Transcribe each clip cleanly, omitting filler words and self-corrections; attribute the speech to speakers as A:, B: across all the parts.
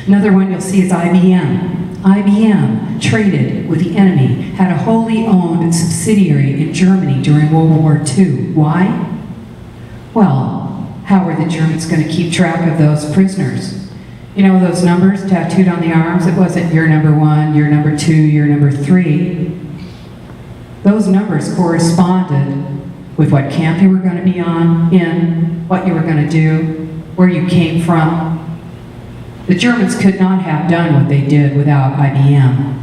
A: Another one you'll see is IBM. IBM traded with the enemy, had a wholly owned subsidiary in Germany during World War II. Why? Well, how were the Germans going to keep track of those prisoners? You know those numbers tattooed on the arms? It wasn't year number 1, year number 2, year number 3. Those numbers corresponded with what camp you were going to be in, what you were going to do, where you came from. The Germans could not have done what they did without IBM.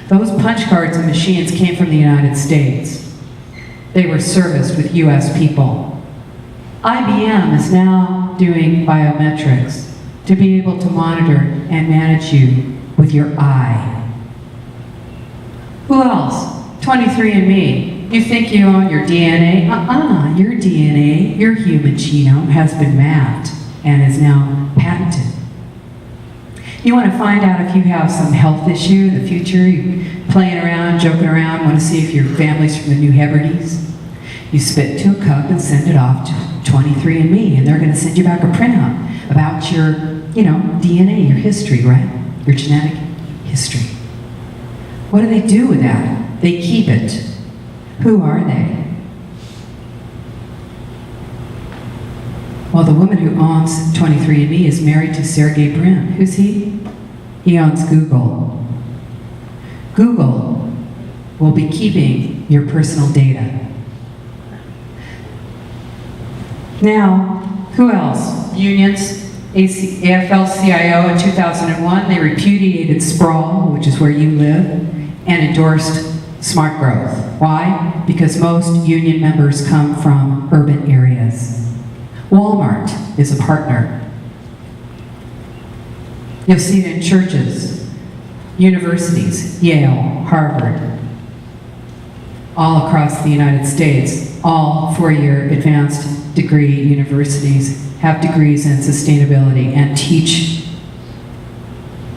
A: Those punch cards and machines came from the United States. They were serviced with US people. IBM is now doing biometrics to be able to monitor and manage you with your eye. Who else? 23andMe. You think you own your DNA? Your DNA, your human genome, has been mapped and is now patented. You want to find out if you have some health issue in the future, you're playing around, joking around, want to see if your family's from the New Hebrides? You spit into a cup and send it off to 23andMe, and they're going to send you back a printout about your, DNA, your history, right? Your genetic history. What do they do with that? They keep it. Who are they? Well, the woman who owns 23andMe is married to Sergey Brin. Who's he? He owns Google. Google will be keeping your personal data. Now, who else? Unions, AFL-CIO in 2001, they repudiated sprawl, which is where you live, and endorsed smart growth. Why? Because most union members come from urban areas. Walmart is a partner. You'll see it in churches, universities, Yale, Harvard, all across the United States. All four-year advanced degree universities have degrees in sustainability and teach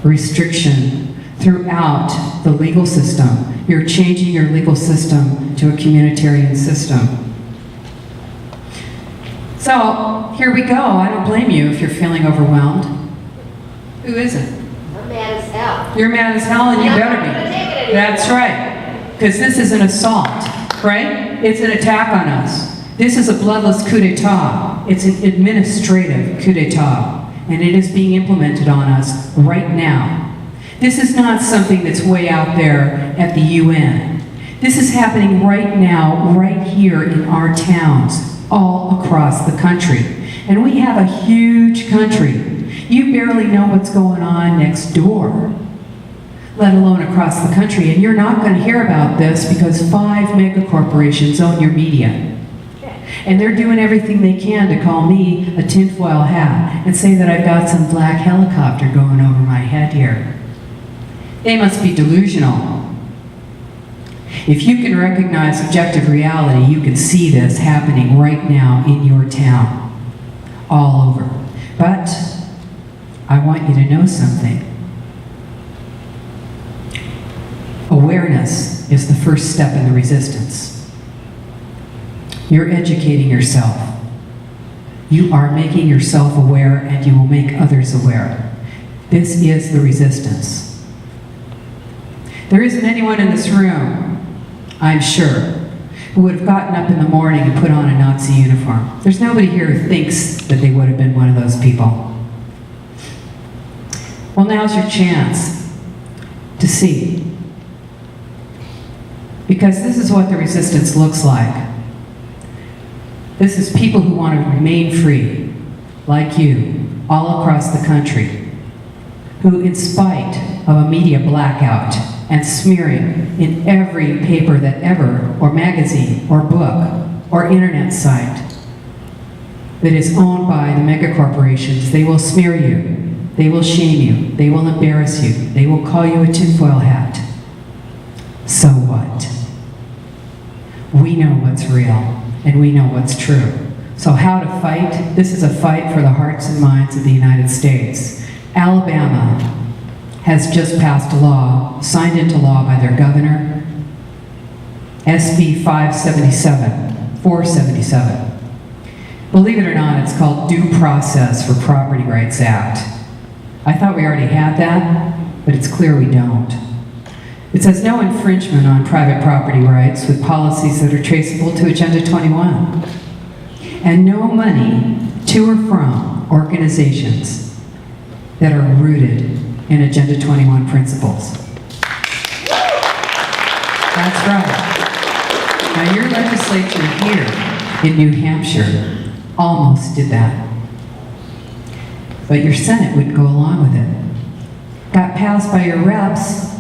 A: restriction throughout the legal system. You're changing your legal system to a commutarian system. So, here we go. I don't blame you if you're feeling overwhelmed. Who isn't?
B: I'm mad as hell.
A: You're mad as hell, and you better be. That's right. Because this is an assault, right? It's an attack on us. This is a bloodless coup d'etat. It's an administrative coup d'etat. And it is being implemented on us right now. This is not something that's way out there at the UN. This is happening right now, right here in our towns, all across the country. And we have a huge country. You barely know what's going on next door, let alone across the country. And you're not going to hear about this because 5 mega corporations own your media. And they're doing everything they can to call me a tinfoil hat and say that I've got some black helicopter going over my head here. They must be delusional. If you can recognize objective reality, you can see this happening right now in your town, all over. But I want you to know something. Awareness is the first step in the resistance. You're educating yourself. You are making yourself aware, and you will make others aware. This is the resistance. There isn't anyone in this room, I'm sure, who would have gotten up in the morning and put on a Nazi uniform. There's nobody here who thinks that they would have been one of those people. Well, now's your chance to see. Because this is what the resistance looks like. This is people who want to remain free, like you, all across the country, who, in spite of a media blackout and smearing in every paper that ever, or magazine, or book, or internet site that is owned by the mega corporations, they will smear you, they will shame you, they will embarrass you, they will call you a tinfoil hat. So what? We know what's real, and we know what's true. So how to fight? This is a fight for the hearts and minds of the United States. Alabama has just passed a law, signed into law by their governor, SB 477. Believe it or not, it's called Due Process for Property Rights Act. I thought we already had that, but it's clear we don't. It says no infringement on private property rights with policies that are traceable to Agenda 21. And no money to or from organizations that are rooted in Agenda 21 principles. That's right. Now your legislature here in New Hampshire almost did that. But your Senate wouldn't go along with it. Got passed by your reps,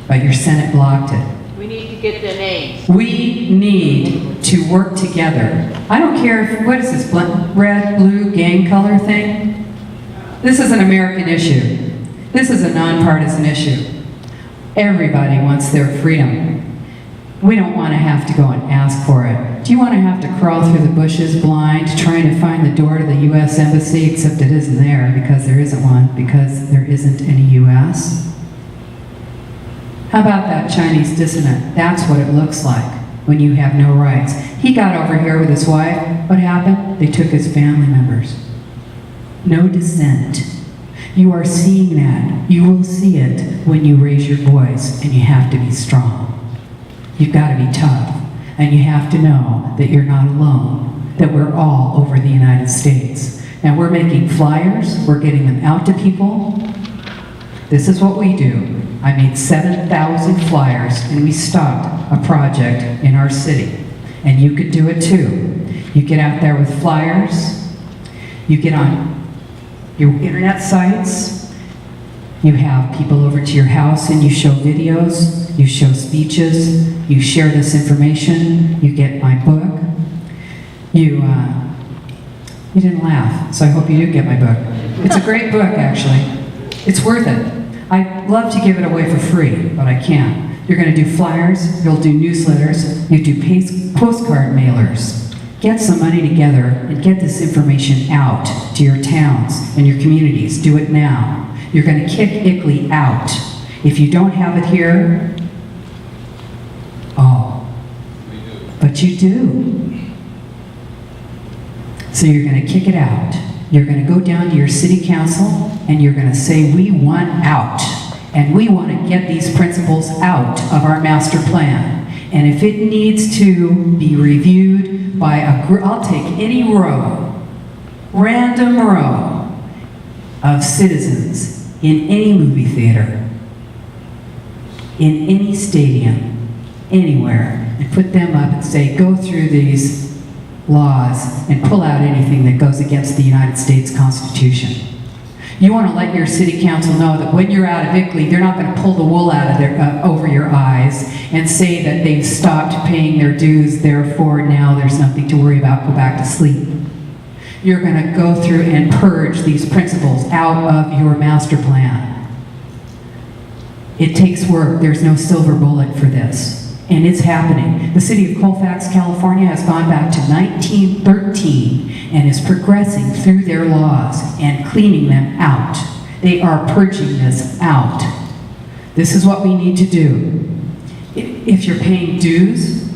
A: but your Senate blocked it.
B: We need to get the names.
A: We need to work together. I don't care if, what is this, red, blue, gang color thing? This is an American issue. This is a nonpartisan issue. Everybody wants their freedom. We don't want to have to go and ask for it. Do you want to have to crawl through the bushes blind trying to find the door to the U.S. Embassy, except it isn't there because there isn't one, because there isn't any U.S.? How about that Chinese dissident? That's what it looks like when you have no rights. He got over here with his wife. What happened? They took his family members. No dissent. You are seeing that. You will see it when you raise your voice, and you have to be strong. You've got to be tough, and you have to know that you're not alone, that we're all over the United States. And we're making flyers, we're getting them out to people. This is what we do. I made 7,000 flyers, and we stopped a project in our city. And you could do it too. You get out there with flyers, you get on your internet sites, you have people over to your house and you show videos, you show speeches, you share this information, you get my book. You didn't laugh, so I hope you do get my book. It's a great book, actually. It's worth it. I'd love to give it away for free, but I can't. You're going to do flyers, you'll do newsletters, you do postcard mailers. Get some money together and get this information out to your towns and your communities. Do it now. You're going to kick ICLEI out. If you don't have it here, but you do. So you're going to kick it out. You're going to go down to your city council and you're going to say, we want out. And we want to get these principles out of our master plan. And if it needs to be reviewed by I'll take any row, random row of citizens in any movie theater, in any stadium, anywhere, and put them up and say, go through these laws and pull out anything that goes against the United States Constitution. You want to let your city council know that when you're out of ICLEI, they're not going to pull the wool out of over your eyes and say that they've stopped paying their dues, therefore now there's nothing to worry about, go back to sleep. You're going to go through and purge these principles out of your master plan. It takes work. There's no silver bullet for this. And it's happening. The city of Colfax, California has gone back to 1913 and is progressing through their laws and cleaning them out. They are purging this out. This is what we need to do. If you're paying dues,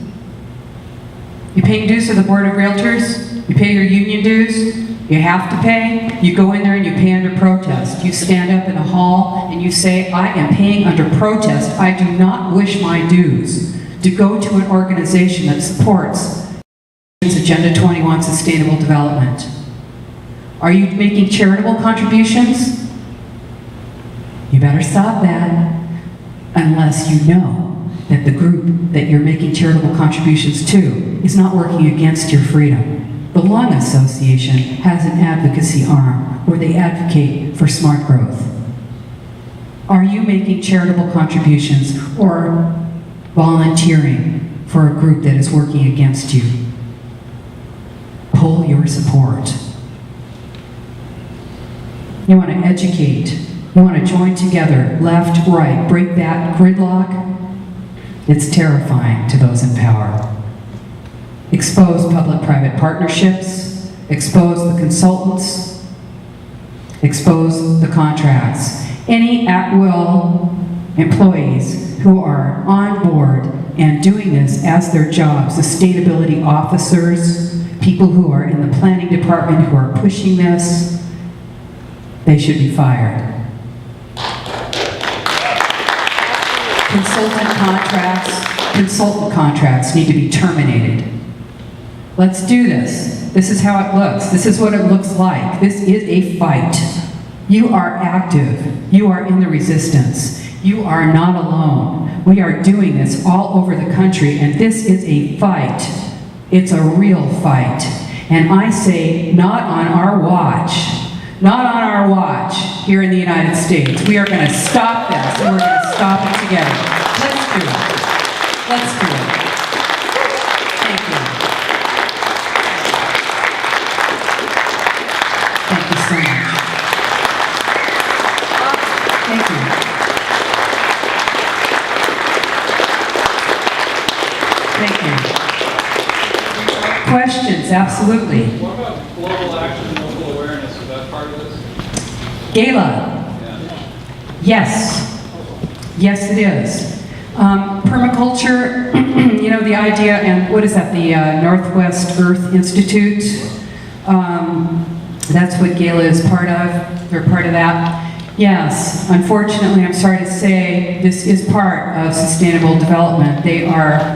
A: you're paying dues to the Board of Realtors, you pay your union dues, you have to pay, you go in there and you pay under protest. You stand up in the hall and you say, I am paying under protest. I do not wish my dues to go to an organization that supports Agenda 21 Sustainable Development. Are you making charitable contributions? You better stop that, unless you know that the group that you're making charitable contributions to is not working against your freedom. The Lung Association has an advocacy arm where they advocate for smart growth. Are you making charitable contributions or volunteering for a group that is working against you? Pull your support. You want to educate. You want to join together, left, right, break that gridlock. It's terrifying to those in power. Expose public-private partnerships, expose the consultants, expose the contracts. Any at-will employees who are on board and doing this as their job, sustainability officers, people who are in the planning department who are pushing this, They should be fired. Consultant contracts need to be terminated. Let's do this. This is how it looks. This is what it looks like. This is a fight. You are active. You are in the resistance. You are not alone. We are doing this all over the country, and this is a fight. It's a real fight. And I say, not on our watch. Not on our watch here in the United States. We are going to stop this, and we're going to stop it together. Let's do it. Let's do it. Thank you. Thank you so much. Thank you. Thank you. Questions? Absolutely.
C: What about global action, local awareness? Is that part of this?
A: Gala.
C: Yeah.
A: Yes. Yes, it is. Permaculture, you know, the idea, and what is that, the Northwest Earth Institute? That's what Gala is part of. They're part of that. Yes, unfortunately, I'm sorry to say, this is part of sustainable development.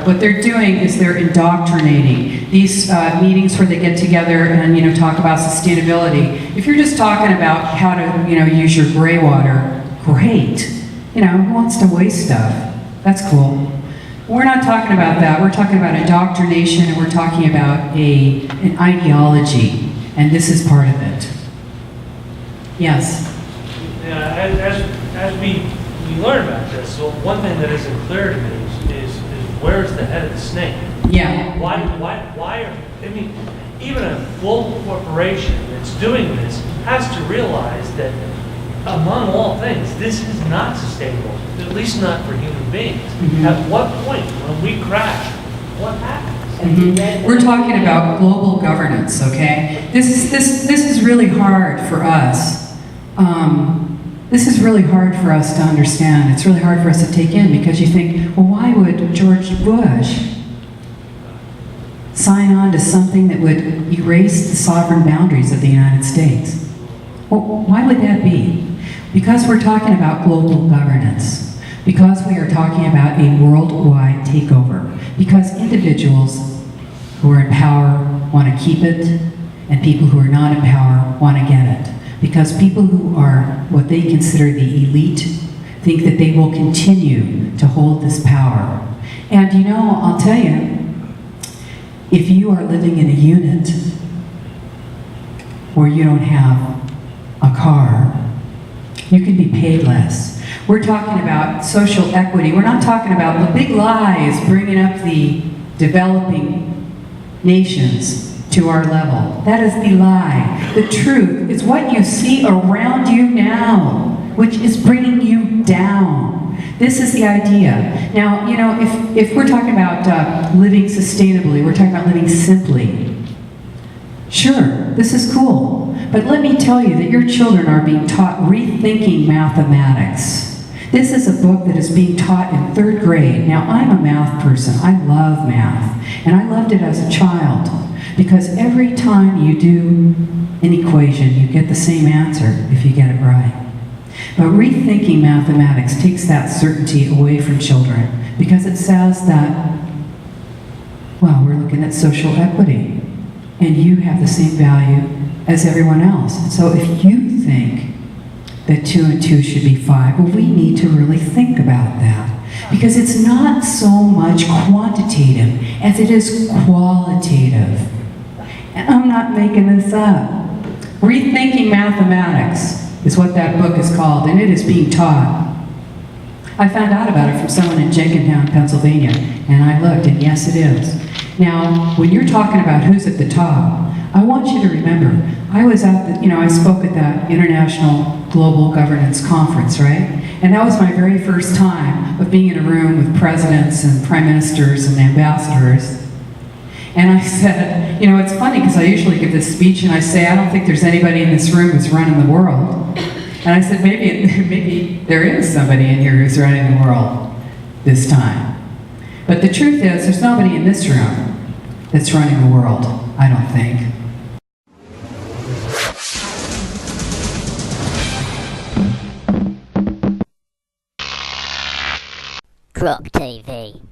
A: What they're doing is they're indoctrinating. These meetings where they get together and, you know, talk about sustainability. If you're just talking about how to, you know, use your gray water, great. You know, who wants to waste stuff? That's cool. We're not talking about that. We're talking about indoctrination, and we're talking about an ideology, and this is part of it. Yes?
D: As we learn about this, so one thing that isn't clear to me is where's the head of the snake?
A: Yeah.
D: I mean, even a global corporation that's doing this has to realize that, among all things, this is not sustainable, at least not for human beings.
A: Mm-hmm.
D: At what point, when we crash, what happens?
A: Mm-hmm. We're talking about global governance, okay? This is really hard for us. This is really hard for us to understand. It's really hard for us to take in, because you think, well, why would George Bush sign on to something that would erase the sovereign boundaries of the United States? Well, why would that be? Because we're talking about global governance. Because we are talking about a worldwide takeover. Because individuals who are in power want to keep it, and people who are not in power want to get it. Because people who are what they consider the elite think that they will continue to hold this power. And you know, I'll tell you, if you are living in a unit where you don't have a car, you can be paid less. We're talking about social equity. We're not talking about the big lies bringing up the developing nations to our level. That is the lie. The truth is what you see around you now, which is bringing you down. This is the idea. Now, you know, if we're talking about living sustainably, we're talking about living simply. Sure, this is cool. But let me tell you that your children are being taught rethinking mathematics. This is a book that is being taught in 3rd grade. Now, I'm a math person. I love math. And I loved it as a child. Because every time you do an equation, you get the same answer if you get it right. But rethinking mathematics takes that certainty away from children, because it says that, well, we're looking at social equity, and you have the same value as everyone else. So if you think that 2 and 2 should be 5, well, we need to really think about that. Because it's not so much quantitative as it is qualitative. And I'm not making this up. Rethinking Mathematics is what that book is called, and it is being taught. I found out about it from someone in Jenkintown, Pennsylvania, and I looked, and yes, it is. Now, when you're talking about who's at the top, I want you to remember, I was at the, I spoke at that International Global Governance Conference, right? And that was my very first time of being in a room with presidents and prime ministers and ambassadors. And I said, it's funny because I usually give this speech and I say, I don't think there's anybody in this room who's running the world. And I said, maybe there is somebody in here who's running the world this time. But the truth is, there's nobody in this room that's running the world, I don't think.
E: GrokTV.